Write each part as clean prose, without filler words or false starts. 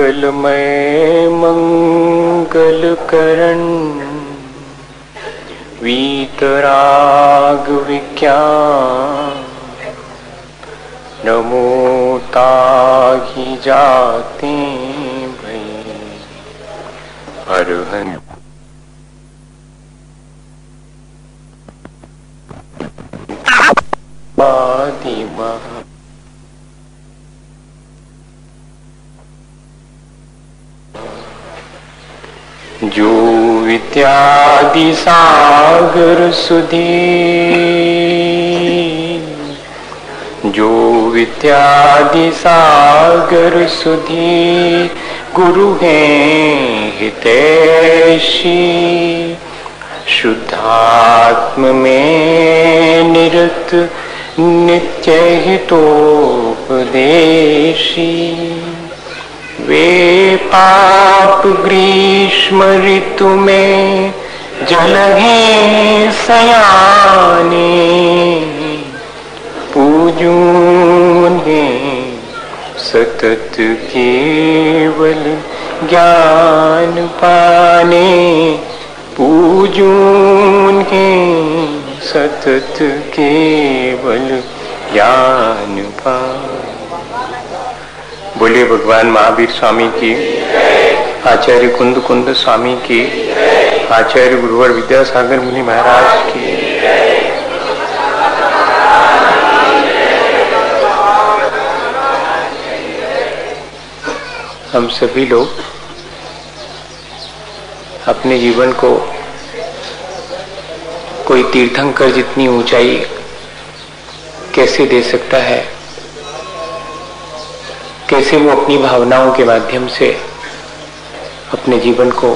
मंगलमय मंगलकरण वीतराग विज्ञान नमो ताहि जाते भई अरहन आदि महा जो विद्यादि सागर सुधी जो विद्यादि सागर सुधी गुरु हैं हितैषी शुद्धात्म में निरत नित्य हितोपदेशी वे पाप ग्रीष्म ऋतु में जलहे सयाने पूजूं ने सतत केवल ज्ञान पाने पूजूं ने सतत केवल ज्ञान पाने। बोलिए भगवान महावीर स्वामी की, आचार्य कुंद कुंद स्वामी की, आचार्य गुरुवर विद्यासागर मुनि महाराज की। हम सभी लोग अपने जीवन को कोई तीर्थंकर जितनी ऊंचाई कैसे दे सकता है, कैसे वो अपनी भावनाओं के माध्यम से अपने जीवन को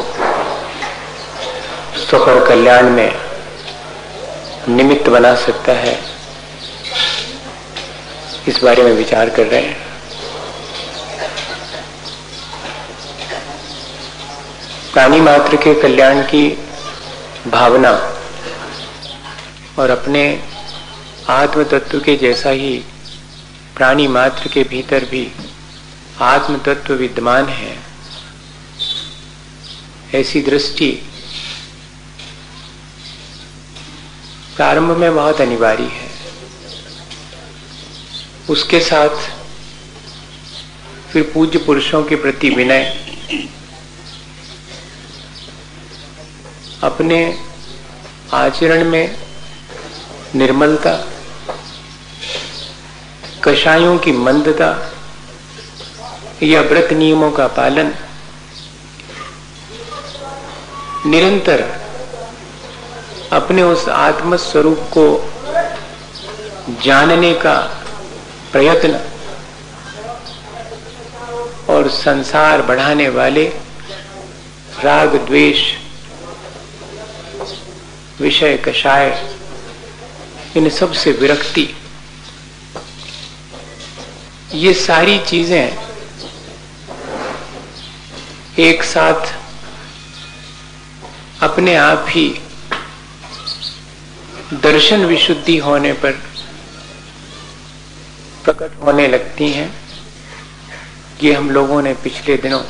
स्वपर कल्याण में निमित्त बना सकता है, इस बारे में विचार कर रहे हैं। प्राणी मात्र के कल्याण की भावना और अपने आत्म तत्व के जैसा ही प्राणी मात्र के भीतर भी आत्म तत्व विद्यमान है, ऐसी दृष्टि प्रारंभ में बहुत अनिवार्य है। उसके साथ फिर पूज्य पुरुषों के प्रति विनय, अपने आचरण में निर्मलता, कषायों की मंदता या व्रत नियमों का पालन, निरंतर अपने उस आत्म स्वरूप को जानने का प्रयत्न और संसार बढ़ाने वाले राग द्वेष, विषय कषाय, इन सब से विरक्ति, ये सारी चीजें एक साथ अपने आप ही दर्शन विशुद्धि होने पर प्रकट होने लगती हैं। ये हम लोगों ने पिछले दिनों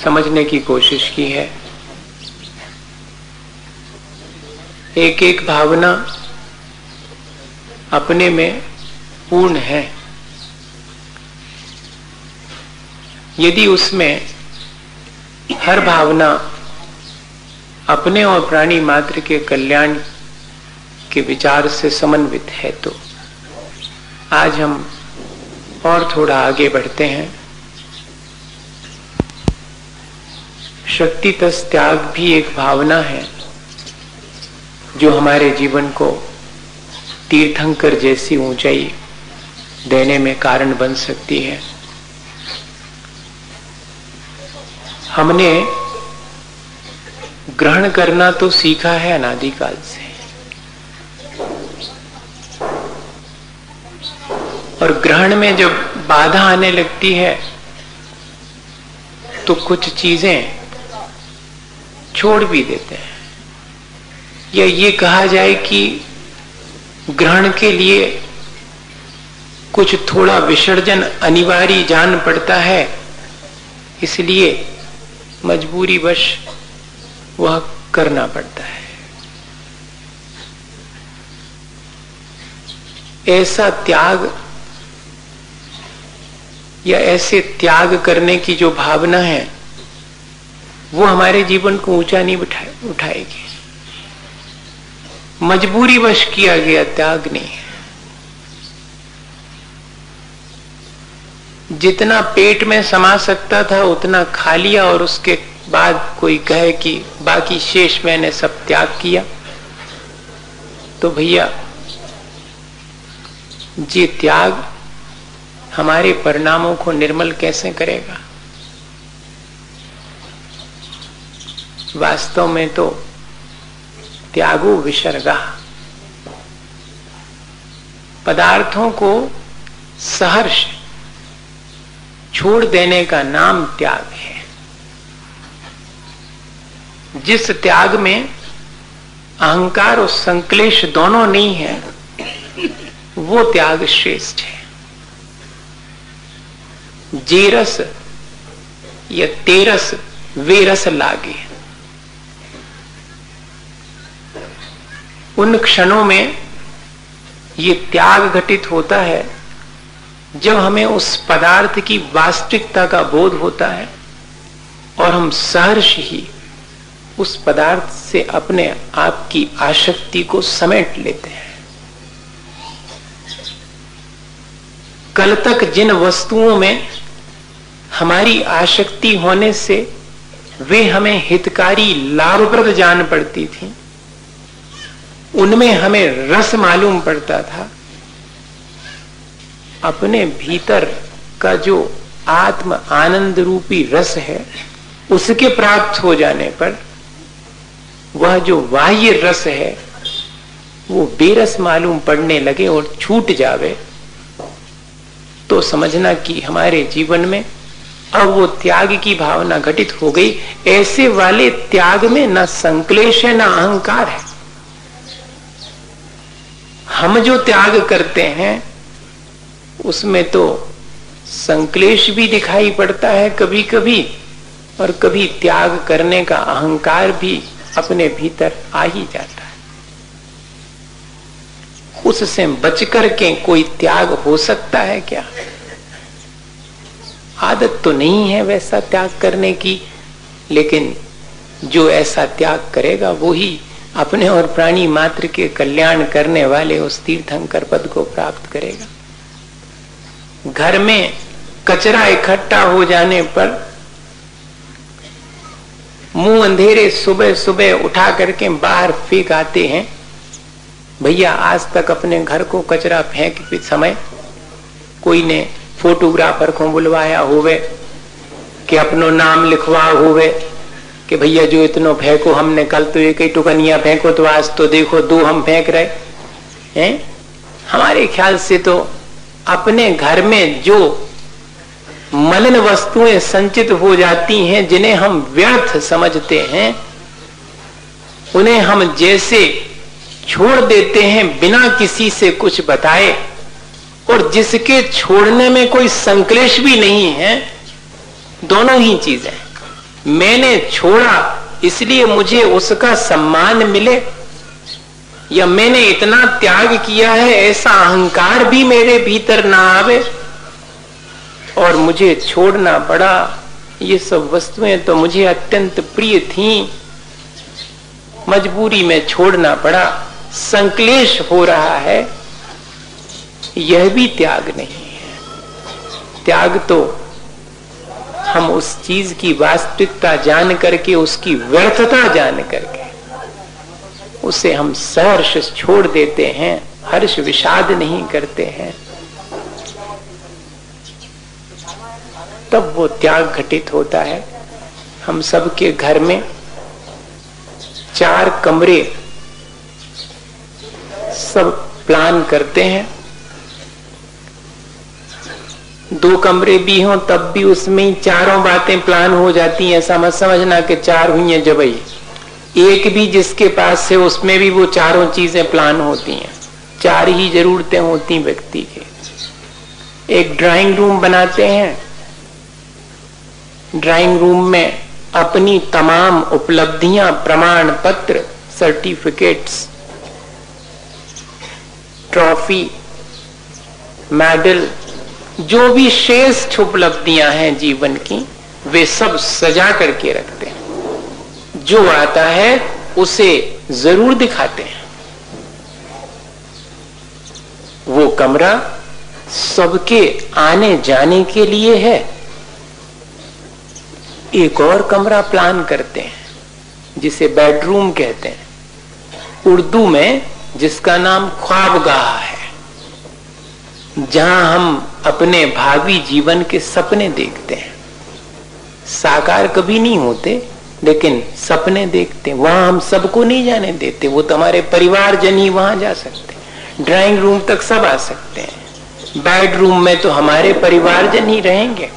समझने की कोशिश की है। एक एक भावना अपने में पूर्ण है। यदि उसमें हर भावना अपने और प्राणी मात्र के कल्याण के विचार से समन्वित है, तो आज हम और थोड़ा आगे बढ़ते हैं। शक्ति तस त्याग भी एक भावना है जो हमारे जीवन को तीर्थंकर जैसी ऊंचाई देने में कारण बन सकती है। हमने ग्रहण करना तो सीखा है अनादिकाल से, और ग्रहण में जब बाधा आने लगती है तो कुछ चीजें छोड़ भी देते हैं, या ये कहा जाए कि ग्रहण के लिए कुछ थोड़ा विसर्जन अनिवार्य जान पड़ता है, इसलिए मजबूरीवश वह करना पड़ता है। ऐसा त्याग या ऐसे त्याग करने की जो भावना है वो हमारे जीवन को ऊंचा नहीं उठाएगी। मजबूरीवश किया गया त्याग नहीं है। जितना पेट में समा सकता था उतना खा लिया और उसके बाद कोई कहे कि बाकी शेष मैंने सब त्याग किया, तो भैया ये त्याग हमारे परिणामों को निर्मल कैसे करेगा? वास्तव में तो त्यागो विसर्गा, पदार्थों को सहर्ष छोड़ देने का नाम त्याग है। जिस त्याग में अहंकार और संक्लेश दोनों नहीं है, वो त्याग श्रेष्ठ है। जे रस या तेरस वे रस लागे। उन क्षणों में ये त्याग घटित होता है जब हमें उस पदार्थ की वास्तविकता का बोध होता है और हम सहर्ष ही उस पदार्थ से अपने आप की आसक्ति को समेट लेते हैं। कल तक जिन वस्तुओं में हमारी आसक्ति होने से वे हमें हितकारी लाभप्रद जान पड़ती थी, उनमें हमें रस मालूम पड़ता था, अपने भीतर का जो आत्म आनंद रूपी रस है उसके प्राप्त हो जाने पर वह जो बाह्य रस है वो बेरस मालूम पड़ने लगे और छूट जावे, तो समझना कि हमारे जीवन में अब वो त्याग की भावना घटित हो गई। ऐसे वाले त्याग में न संक्लेश है न अहंकार है। हम जो त्याग करते हैं उसमें तो संक्लेश भी दिखाई पड़ता है कभी कभी, और कभी त्याग करने का अहंकार भी अपने भीतर आ ही जाता है। उससे बचकर के कोई त्याग हो सकता है क्या? आदत तो नहीं है वैसा त्याग करने की, लेकिन जो ऐसा त्याग करेगा वो ही अपने और प्राणी मात्र के कल्याण करने वाले उस तीर्थंकर पद को प्राप्त करेगा। घर में कचरा इकट्ठा हो जाने पर मुंह अंधेरे सुबह सुबह उठा करके बाहर फेंक आते हैं। भैया आज तक अपने घर को कचरा फेंक समय कोई ने फोटोग्राफर को बुलवाया होवे कि अपनो नाम लिखवा होवे कि भैया जो इतनो फेंको, हमने कल तो एक ही टुकनिया फेंको तो आज तो देखो दो हम फेंक रहे हैं। हमारे ख्याल से तो अपने घर में जो मलिन वस्तुएं संचित हो जाती हैं, जिन्हें हम व्यर्थ समझते हैं, उन्हें हम जैसे छोड़ देते हैं बिना किसी से कुछ बताए, और जिसके छोड़ने में कोई संक्लेश भी नहीं है, दोनों ही चीजें। मैंने छोड़ा इसलिए मुझे उसका सम्मान मिले, या मैंने इतना त्याग किया है ऐसा अहंकार भी मेरे भीतर ना आवे और मुझे छोड़ना पड़ा। ये सब वस्तुएं तो मुझे अत्यंत प्रिय थीं, मजबूरी में छोड़ना पड़ा, संक्लेश हो रहा है, यह भी त्याग नहीं है। त्याग तो हम उस चीज की वास्तविकता जान करके, उसकी व्यर्थता जान करके उसे हम सहर्ष छोड़ देते हैं, हर्ष विषाद नहीं करते हैं, तब वो त्याग घटित होता है। हम सबके घर में 4 कमरे सब प्लान करते हैं, 2 कमरे भी हों तब भी उसमें ही चारों बातें प्लान हो जाती हैं। ऐसा मत समझना कि 4 हुई हैं जबई, एक भी जिसके पास है उसमें भी वो चारों चीजें प्लान होती हैं। 4 ही जरूरतें होती व्यक्ति के। एक ड्राइंग रूम बनाते हैं, ड्राइंग रूम में अपनी तमाम उपलब्धियां, प्रमाण पत्र, सर्टिफिकेट्स, ट्रॉफी, मेडल, जो भी श्रेष्ठ उपलब्धियां हैं जीवन की, वे सब सजा करके रखते हैं। जो आता है उसे जरूर दिखाते हैं। वो कमरा सबके आने जाने के लिए है। एक और कमरा प्लान करते हैं जिसे बेडरूम कहते हैं, उर्दू में जिसका नाम ख्वाबगाह है, जहां हम अपने भावी जीवन के सपने देखते हैं। साकार कभी नहीं होते, लेकिन सपने देखते हैं। वहां हम सबको नहीं जाने देते, वो तुम्हारे परिवारजन ही वहां जा सकते हैं। ड्राइंग रूम तक सब आ सकते हैं, बेडरूम में तो हमारे परिवारजन ही रहेंगे।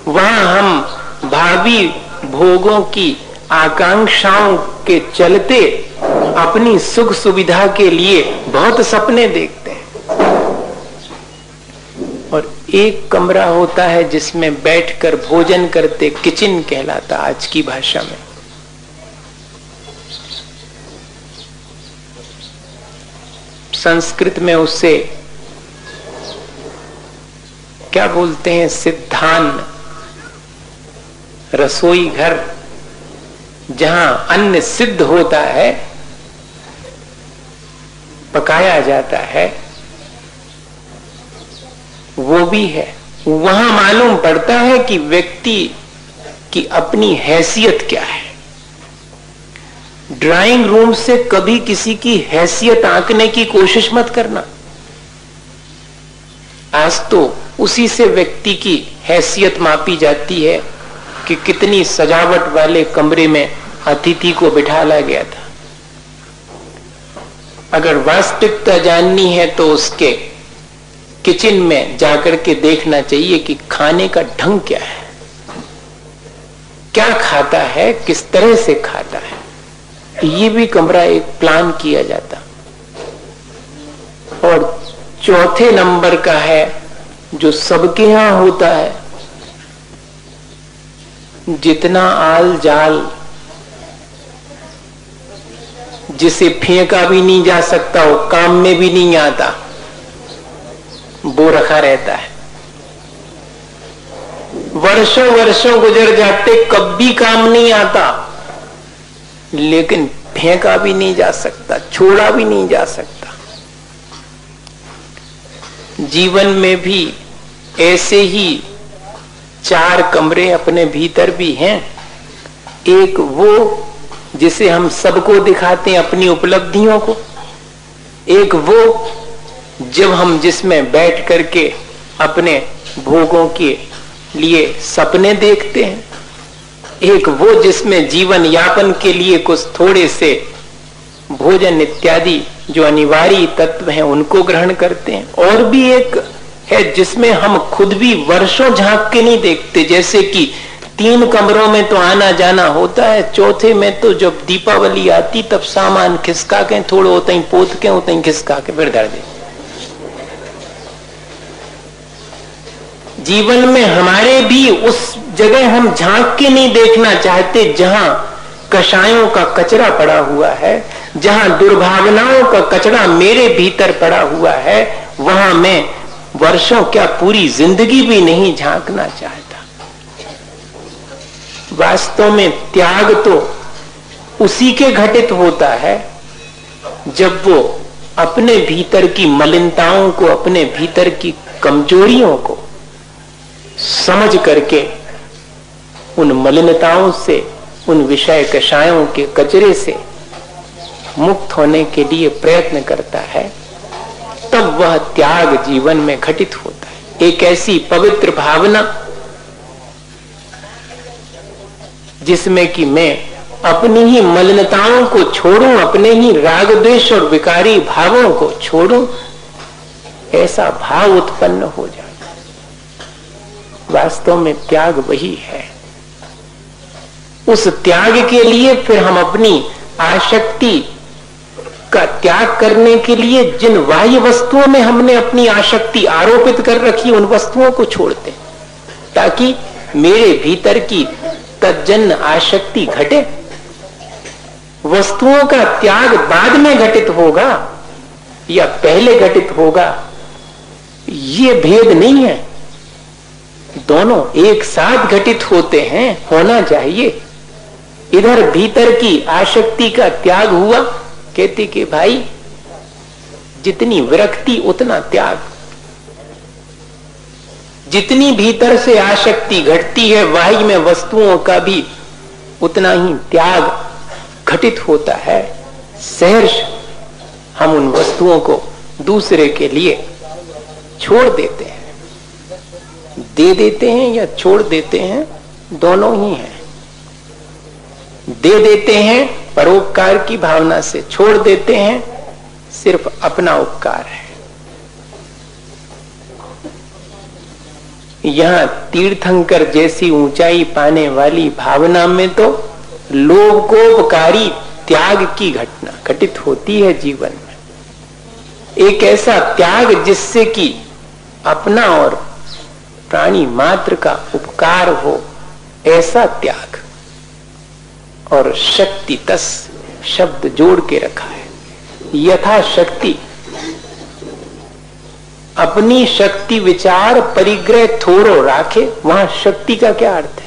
वहां हम भावी भोगों की आकांक्षाओं के चलते अपनी सुख सुविधा के लिए बहुत सपने देखते हैं। और एक कमरा होता है जिसमें बैठकर भोजन करते, किचन कहलाता आज की भाषा में। संस्कृत में उसे क्या बोलते हैं, सिद्धान, रसोई घर, जहां अन्न सिद्ध होता है, पकाया जाता है, वो भी है। वहां मालूम पड़ता है कि व्यक्ति की अपनी हैसियत क्या है। ड्राइंग रूम से कभी किसी की हैसियत आंकने की कोशिश मत करना। आज तो उसी से व्यक्ति की हैसियत मापी जाती है कि कितनी सजावट वाले कमरे में अतिथि को बिठाला गया था। अगर वास्तविकता जाननी है तो उसके किचन में जाकर के देखना चाहिए कि खाने का ढंग क्या है, क्या खाता है, किस तरह से खाता है। ये भी कमरा एक प्लान किया जाता। और चौथे नंबर का है जो सबके यहां होता है, जितना आल जाल, जिसे फेंका भी नहीं जा सकता, वो काम में भी नहीं आता, वो रखा रहता है। वर्षों वर्षों गुजर जाते, कभी काम नहीं आता, लेकिन फेंका भी नहीं जा सकता, छोड़ा भी नहीं जा सकता। जीवन में भी ऐसे ही 4 कमरे अपने भीतर भी हैं। एक वो जिसे हम सबको दिखाते हैं, अपनी उपलब्धियों को। एक वो जब हम जिसमें बैठ करके अपने भोगों के लिए सपने देखते हैं। एक वो जिसमें जीवन यापन के लिए कुछ थोड़े से भोजन इत्यादि जो अनिवार्य तत्व हैं उनको ग्रहण करते हैं। और भी एक है जिसमें हम खुद भी वर्षों झांक के नहीं देखते। जैसे कि 3 कमरों में तो आना जाना होता है, चौथे में तो जब दीपावली आती तब सामान खिसका के, थोड़े होते ही पोत के, होते ही खिसका के फिर धर दे। जीवन में हमारे भी उस जगह हम झांक के नहीं देखना चाहते जहां कषायों का कचरा पड़ा हुआ है, जहां दुर्भावनाओं का कचरा मेरे भीतर पड़ा हुआ है। वहां मैं वर्षों क्या पूरी जिंदगी भी नहीं झांकना चाहता। वास्तव में त्याग तो उसी के घटित होता है जब वो अपने भीतर की मलिनताओं को, अपने भीतर की कमजोरियों को समझ करके उन मलिनताओं से, उन विषय कषायों के कचरे से मुक्त होने के लिए प्रयत्न करता है। तब वह त्याग जीवन में घटित होता है। एक ऐसी पवित्र भावना जिसमें कि मैं अपनी ही मलिनताओं को छोड़ूं, अपने ही राग द्वेष और विकारी भावों को छोड़ूं, ऐसा भाव उत्पन्न हो जाए। वास्तव में त्याग वही है। उस त्याग के लिए फिर हम अपनी आसक्ति का त्याग करने के लिए जिन बाह्य वस्तुओं में हमने अपनी आसक्ति आरोपित कर रखी, उन वस्तुओं को छोड़ते, ताकि मेरे भीतर की तज्जन्य आसक्ति घटे। वस्तुओं का त्याग बाद में घटित होगा या पहले घटित होगा, ये भेद नहीं है, दोनों एक साथ घटित होते हैं, होना चाहिए। इधर भीतर की आसक्ति का त्याग हुआ, कहते कि भाई जितनी विरक्ति उतना त्याग, जितनी भीतर से आसक्ति घटती है बाह्य में वस्तुओं का भी उतना ही त्याग घटित होता है। सहर्ष हम उन वस्तुओं को दूसरे के लिए छोड़ देते हैं, दे देते हैं या छोड़ देते हैं, दोनों ही हैं। दे देते हैं परोपकार की भावना से, छोड़ देते हैं सिर्फ अपना उपकार है। यहां तीर्थंकर जैसी ऊंचाई पाने वाली भावना में तो लोकोपकारी त्याग की घटना घटित होती है जीवन में। एक ऐसा त्याग जिससे कि अपना और प्राणी मात्र का उपकार हो, ऐसा त्याग। और शक्ति तस शब्द जोड़ के रखा है, यथा शक्ति। अपनी शक्ति विचार परिग्रह थोड़ो राखे, वहां शक्ति का क्या अर्थ है?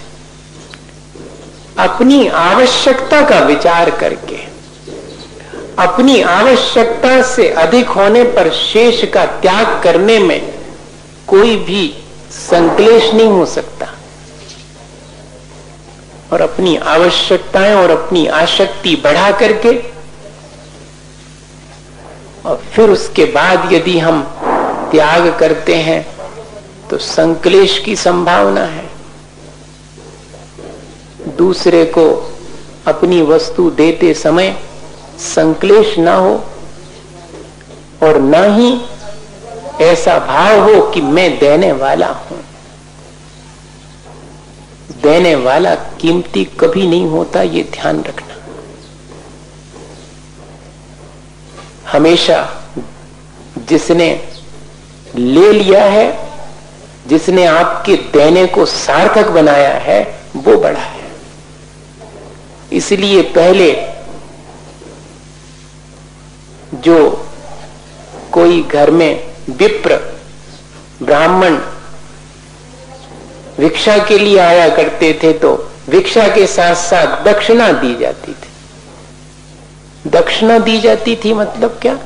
अपनी आवश्यकता का विचार करके, अपनी आवश्यकता से अधिक होने पर शेष का त्याग करने में कोई भी संक्लेश नहीं हो सकता। और अपनी आवश्यकताएं और अपनी आसक्ति बढ़ा करके और फिर उसके बाद यदि हम त्याग करते हैं तो संक्लेश की संभावना है। दूसरे को अपनी वस्तु देते समय संक्लेश ना हो और ना ही ऐसा भाव हो कि मैं देने वाला हूं। देने वाला कीमती कभी नहीं होता, ये ध्यान रखना। हमेशा जिसने ले लिया है, जिसने आपके देने को सार्थक बनाया है, वो बड़ा है। इसलिए पहले जो कोई घर में विप्र ब्राह्मण भिक्षा के लिए आया करते थे तो भिक्षा के साथ साथ दक्षिणा दी जाती थी। दक्षिणा दी जाती थी मतलब क्या?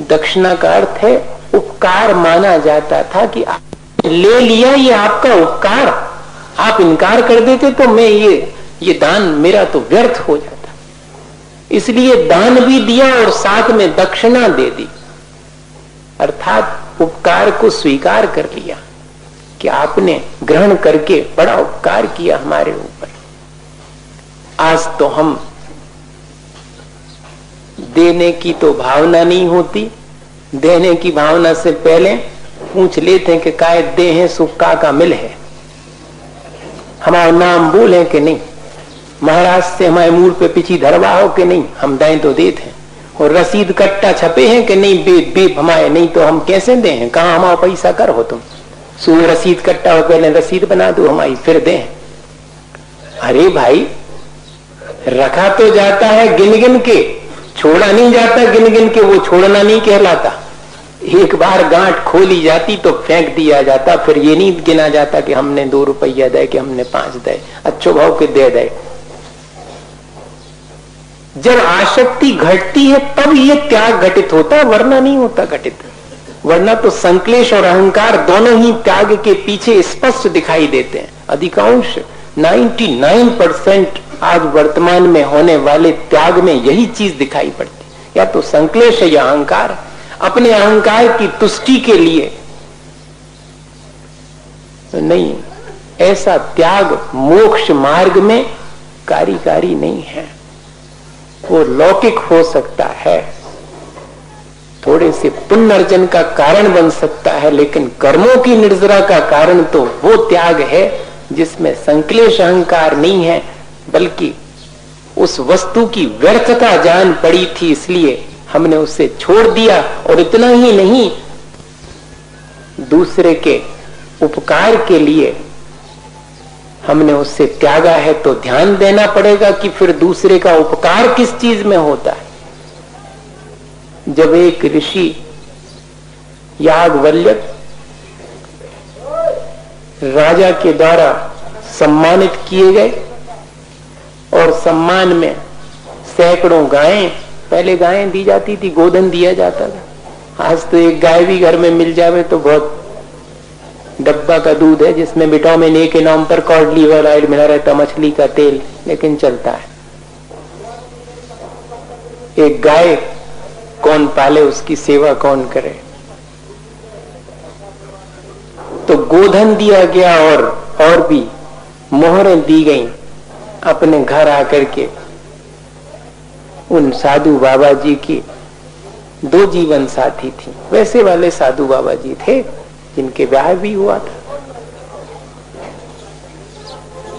दक्षिणा का अर्थ है उपकार माना जाता था कि आप ले लिया, ये आपका उपकार। आप इनकार कर देते तो मैं ये दान मेरा तो व्यर्थ हो जाता। इसलिए दान भी दिया और साथ में दक्षिणा दे दी, अर्थात उपकार को स्वीकार कर लिया कि आपने ग्रहण करके बड़ा उपकार किया हमारे ऊपर। आज तो हम देने की तो भावना नहीं होती, देने की भावना से पहले पूछ लेते हैं कि काय दे हैं सुक्का का मिल है, हमारा नाम बोल है कि नहीं, महाराज से हमारे मूल पे पीछी धरवा हो कि नहीं, हम दें तो देते हैं, और रसीद कट्टा छपे हैं कि नहीं, बेप बेप हमारे, नहीं तो हम कैसे दें, कहां हमारा पैसा कर हो तुम, सो रसीद कट्टा हो, पहले रसीद बना दो हमारी फिर दें। अरे भाई, रखा तो जाता है गिन गिन के, छोड़ा नहीं जाता गिन गिन के, वो छोड़ना नहीं कहलाता। एक बार गांठ खोली जाती तो फेंक दिया जाता, फिर ये नहीं गिना जाता कि हमने 2 रुपया दे, कि हमने 5 दे, अच्छो भाव के दे। जब आसक्ति घटती है तब ये त्याग घटित होता है, वरना नहीं होता घटित। वरना तो संक्लेश और अहंकार दोनों ही त्याग के पीछे स्पष्ट दिखाई देते हैं। अधिकांश 99% आज वर्तमान में होने वाले त्याग में यही चीज दिखाई पड़ती, या तो संक्लेश है या अहंकार। अपने अहंकार की तुष्टि के लिए नहीं, ऐसा त्याग मोक्ष मार्ग में कार्यकारी नहीं है। वो लौकिक हो सकता है, थोड़े से पुण्य अर्जन का कारण बन सकता है, लेकिन कर्मों की निर्जरा का कारण तो वो त्याग है जिसमें संक्लेश अहंकार नहीं है, बल्कि उस वस्तु की व्यर्थता जान पड़ी थी, इसलिए हमने उसे छोड़ दिया। और इतना ही नहीं, दूसरे के उपकार के लिए हमने उससे त्यागा है, तो ध्यान देना पड़ेगा कि फिर दूसरे का उपकार किस चीज में होता है। जब एक ऋषि याज्ञवल्क्य राजा के द्वारा सम्मानित किए गए और सम्मान में सैकड़ों गायें, पहले गायें दी जाती थी, गोधन दिया जाता था। आज तो एक गाय भी घर में मिल जावे तो बहुत डब्बा का दूध है जिसमें विटामिन ए के नाम पर कॉड लीवर ऑयल मिला रहता, मछली का तेल, लेकिन चलता है। एक गाय कौन पाले, उसकी सेवा कौन करे। तो गोधन दिया गया और भी मोहरें दी गई अपने घर आकर के। उन साधु बाबा जी की 2 जीवन साथी थी, वैसे वाले साधु बाबा जी थे जिनके ब्याह भी हुआ था।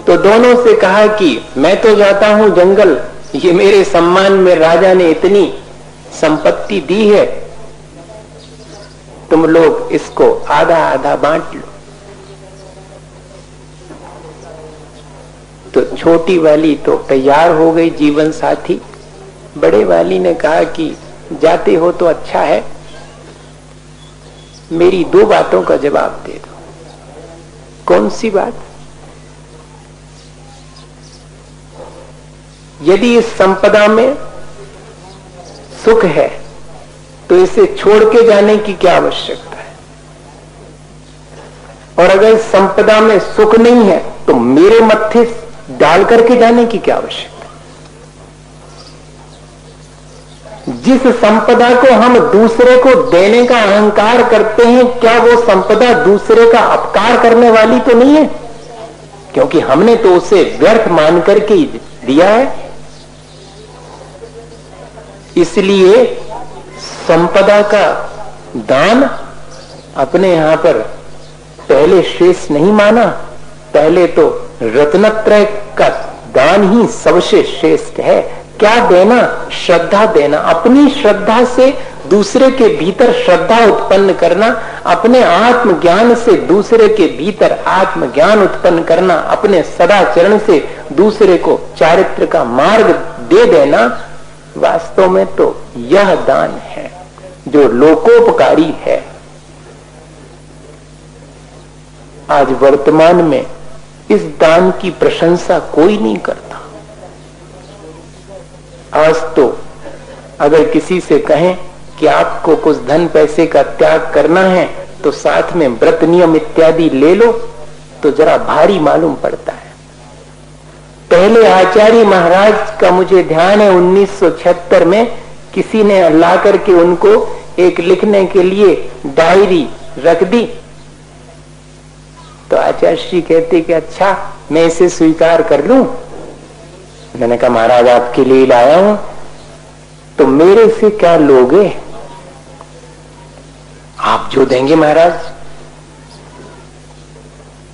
तो दोनों से कहा कि मैं तो जाता हूं जंगल, ये मेरे सम्मान में राजा ने इतनी संपत्ति दी है, तुम लोग इसको आधा आधा बांट लो। तो छोटी वाली तो तैयार हो गई जीवन साथी। बड़े वाली ने कहा कि जाते हो तो अच्छा है, मेरी 2 बातों का जवाब दे दो। कौन सी बात? यदि इस संपदा में सुख है तो इसे छोड़ के जाने की क्या आवश्यकता है, और अगर इस संपदा में सुख नहीं है तो मेरे मत्थे डाल करके जाने की क्या आवश्यकता है। जिस संपदा को हम दूसरे को देने का अहंकार करते हैं, क्या वो संपदा दूसरे का अपकार करने वाली तो नहीं है? क्योंकि हमने तो उसे व्यर्थ मान करके ही दिया है। इसलिए संपदा का दान अपने यहां पर पहले शेष नहीं माना, पहले तो रत्नत्रय का दान ही सबसे श्रेष्ठ है। क्या देना? श्रद्धा देना। अपनी श्रद्धा से दूसरे के भीतर श्रद्धा उत्पन्न करना, अपने आत्मज्ञान से दूसरे के भीतर आत्मज्ञान उत्पन्न करना, अपने सदाचरण से दूसरे को चारित्र का मार्ग दे देना, वास्तव में तो यह दान है जो लोकोपकारी है। आज वर्तमान में इस दान की प्रशंसा कोई नहीं करता। आज तो अगर किसी से कहें कि आपको कुछ धन पैसे का त्याग करना है तो साथ में व्रत नियम इत्यादि ले लो, तो जरा भारी मालूम पड़ता है। पहले आचार्य महाराज का मुझे ध्यान है 1976 में किसी ने ला करके उनको एक लिखने के लिए डायरी रख दी। तो आचार्य श्री कहते कि अच्छा मैं इसे स्वीकार कर लूं। मैंने कहा महाराज आपके लिए लाया हूं, तो मेरे से क्या लोगे? आप जो देंगे महाराज।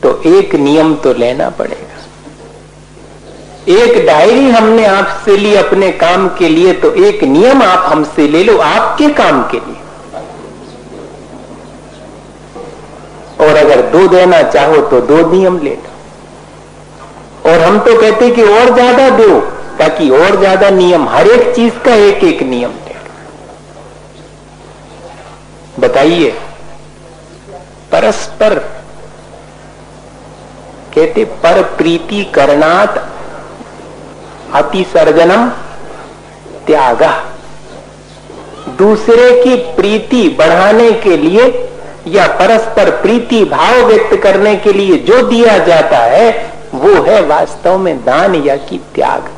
तो एक नियम तो लेना पड़ेगा। एक डायरी हमने आपसे ली अपने काम के लिए, तो एक नियम आप हमसे ले लो आपके काम के लिए। और अगर 2 देना चाहो तो 2 नियम ले लो। और हम तो कहते कि और ज्यादा दो, ताकि और ज्यादा नियम, हर एक चीज का एक एक नियम ले लो। बताइए, परस्पर कहते पर प्रीति करणात अतिसर्जनम त्यागा। दूसरे की प्रीति बढ़ाने के लिए या परस्पर प्रीति भाव व्यक्त करने के लिए जो दिया जाता है वो है वास्तव में दान या कि त्याग।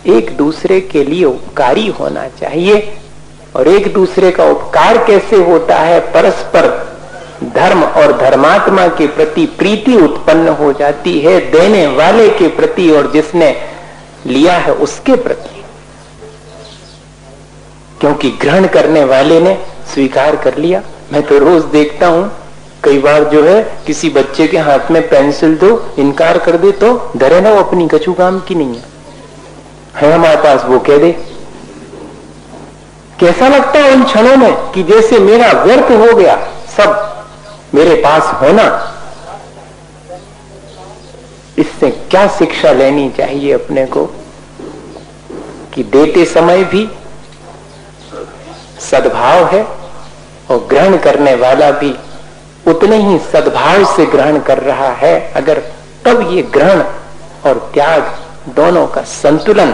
एक दूसरे के लिए उपकारी होना चाहिए। और एक दूसरे का उपकार कैसे होता है? परस्पर धर्म और धर्मात्मा के प्रति प्रीति उत्पन्न हो जाती है, देने वाले के प्रति और जिसने लिया है उसके प्रति। क्योंकि ग्रहण करने वाले ने स्वीकार कर लिया। मैं तो रोज देखता हूं कई बार जो है किसी बच्चे के हाथ में पेंसिल दो, इनकार कर दे तो डरे ना वो अपनी कछु काम की नहीं है हमारे पास, वो कह दे। कैसा लगता है उन क्षणों में कि जैसे मेरा व्यर्थ हो गया सब मेरे पास होना। इससे क्या शिक्षा लेनी चाहिए अपने को कि देते समय भी सद्भाव है और ग्रहण करने वाला भी उतने ही सद्भाव से ग्रहण कर रहा है। अगर तब ये ग्रहण और त्याग दोनों का संतुलन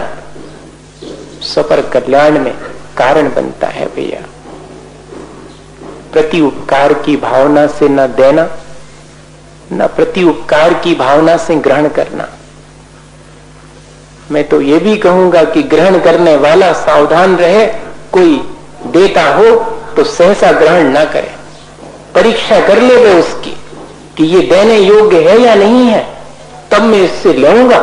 सपर कल्याण में कारण बनता है भैया। प्रति उपकार की भावना से न देना, न प्रति उपकार की भावना से ग्रहण करना। मैं तो ये भी कहूंगा कि ग्रहण करने वाला सावधान रहे, कोई देता हो तो सहसा ग्रहण ना करे, परीक्षा कर ले वे उसकी कि ये देने योग्य है या नहीं है, तब मैं इससे लूंगा।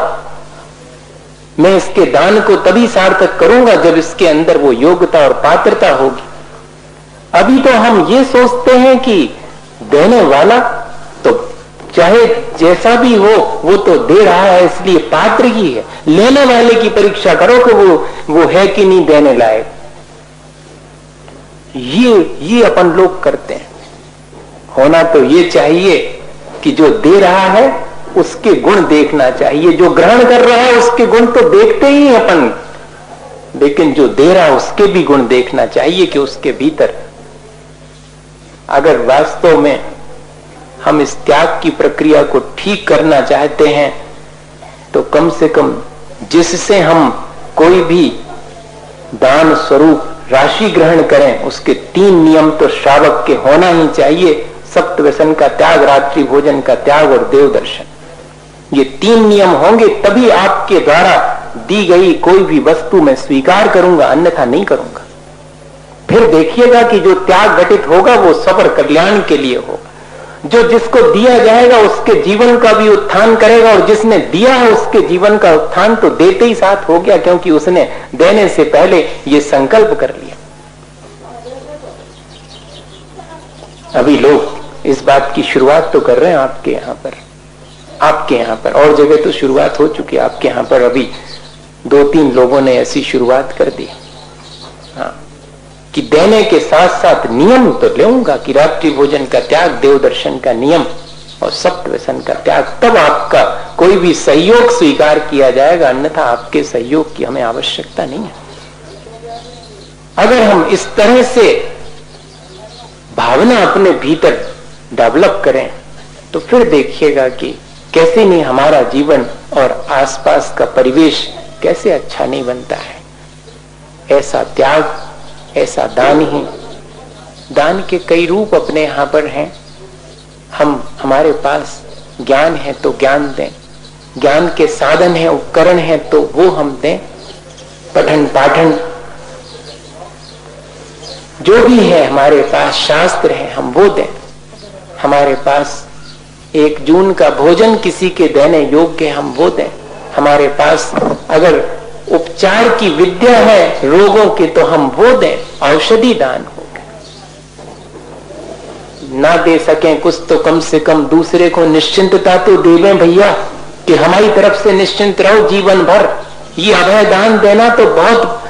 मैं इसके दान को तभी सार्थक करूंगा जब इसके अंदर वो योग्यता और पात्रता होगी। अभी तो हम ये सोचते हैं कि देने वाला तो चाहे जैसा भी हो वो तो दे रहा है इसलिए पात्र ही है, लेने वाले की परीक्षा करो कि वो है कि नहीं देने लायक। ये अपन लोग करते हैं। होना तो ये चाहिए कि जो दे रहा है उसके गुण देखना चाहिए, जो ग्रहण कर रहा है उसके गुण तो देखते ही अपन, लेकिन जो दे रहा है उसके भी गुण देखना चाहिए कि उसके भीतर अगर वास्तव में हम इस त्याग की प्रक्रिया को ठीक करना चाहते हैं तो कम से कम जिससे हम कोई भी दान स्वरूप राशि ग्रहण करें उसके 3 नियम तो श्रावक के होना ही चाहिए। सप्त व्यसन का त्याग, रात्रि भोजन का त्याग और देव दर्शन। ये 3 नियम होंगे तभी आपके द्वारा दी गई कोई भी वस्तु मैं स्वीकार करूंगा, अन्यथा नहीं करूंगा। फिर देखिएगा कि जो त्याग घटित होगा वो सबर कल्याण के लिए होगा। जो जिसको दिया जाएगा उसके जीवन का भी उत्थान करेगा, और जिसने दिया है उसके जीवन का उत्थान तो देते ही साथ हो गया, क्योंकि उसने देने से पहले ये संकल्प कर लिया। अभी लोग इस बात की शुरुआत तो कर रहे हैं आपके यहाँ पर और जगह तो शुरुआत हो चुकी है, आपके यहाँ पर अभी 2-3 लोगों ने ऐसी शुरुआत कर दी। हाँ, कि देने के साथ साथ नियम तो लूंगा कि रात्रि भोजन का त्याग, देव दर्शन का नियम और सप्त व्यसन का त्याग, तब आपका कोई भी सहयोग स्वीकार किया जाएगा, अन्यथा आपके सहयोग की हमें आवश्यकता नहीं है। अगर हम इस तरह से भावना अपने भीतर डेवलप करें तो फिर देखिएगा कि कैसे नहीं हमारा जीवन और आसपास का परिवेश कैसे अच्छा नहीं बनता है। ऐसा त्याग, ऐसा दान ही, दान के कई रूप अपने यहां पर हैं। हमारे पास ज्ञान है तो ज्ञान दें, ज्ञान के साधन है, उपकरण है तो वो हम दें। पठन पाठन जो भी है हमारे पास, शास्त्र है, हम वो दें। हमारे पास 1 जून का भोजन किसी के देने योग्य हम वो दें। हमारे पास अगर उपचार की विद्या है रोगों की तो हम वो दें। औषधि दान हो गए, ना दे सकें कुछ तो कम से कम दूसरे को निश्चिंतता तो देवें भैया, कि हमारी तरफ से निश्चिंत रहो जीवन भर। ये अभय दान देना तो बहुत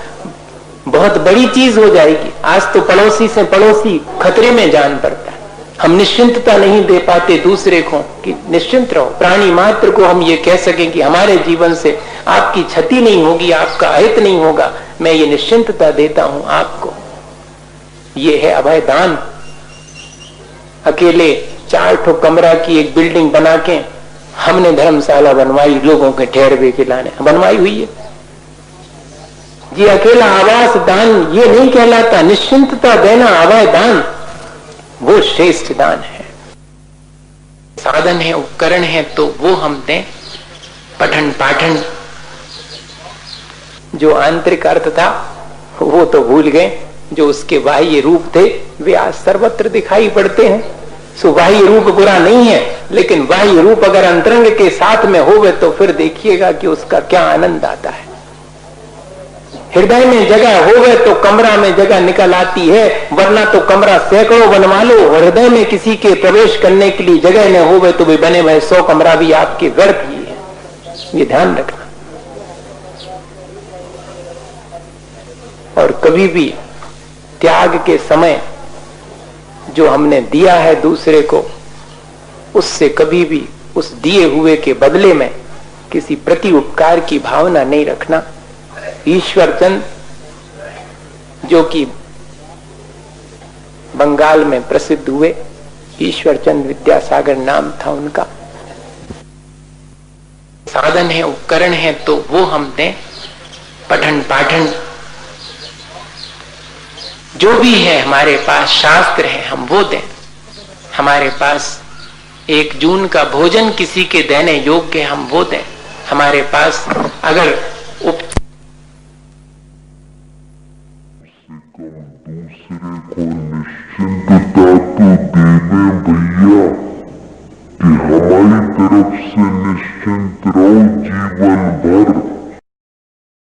बहुत बड़ी चीज हो जाएगी। आज तो पड़ोसी से पड़ोसी खतरे में जान पड़ता है। हम निश्चिंतता नहीं दे पाते दूसरे को कि निश्चिंत रहो। प्राणी मात्र को हम ये कह सकें कि हमारे जीवन से आपकी क्षति नहीं होगी, आपका अहित नहीं होगा, मैं ये निश्चिंतता देता हूं आपको। ये है अभय दान। अकेले 4 ठो कमरा की एक बिल्डिंग बना के हमने धर्मशाला बनवाई, लोगों के ठहरवे के लाने बनवाई हुई है। ये अकेला आवास दान ये नहीं कहलाता। निश्चिंतता देना अभय दान वो श्रेष्ठ दान है। साधन है, उपकरण है तो वो हम दें। पठन पाठन जो आंतरिक अर्थ था वो तो भूल गए, जो उसके बाह्य रूप थे वे आज सर्वत्र दिखाई पड़ते हैं। सो बाह्य रूप बुरा नहीं है, लेकिन बाह्य रूप अगर अंतरंग के साथ में होवे तो फिर देखिएगा कि उसका क्या आनंद आता है हृदय में जगह होवे तो कमरा में जगह निकल आती है, वरना तो कमरा सैकड़ों बनवा लो, हृदय में किसी के प्रवेश करने के लिए जगह न होवे तो भी बने हुए 100 कमरा भी आपके व्यर्थ ही है। ये ध्यान रखना। और कभी भी त्याग के समय जो हमने दिया है दूसरे को, उससे कभी भी उस दिए हुए के बदले में किसी प्रति उपकार की भावना नहीं रखना। ईश्वरचंद, जो कि बंगाल में प्रसिद्ध हुए, ईश्वरचंद विद्यासागर नाम था उनका। साधन है, उपकरण है, तो वो हमने पठन पाठन जो भी है, हमारे पास शास्त्र है, हम वो दें। हमारे पास 1 जून का भोजन किसी के देने योग्य, हम वो दें। हमारे पास अगर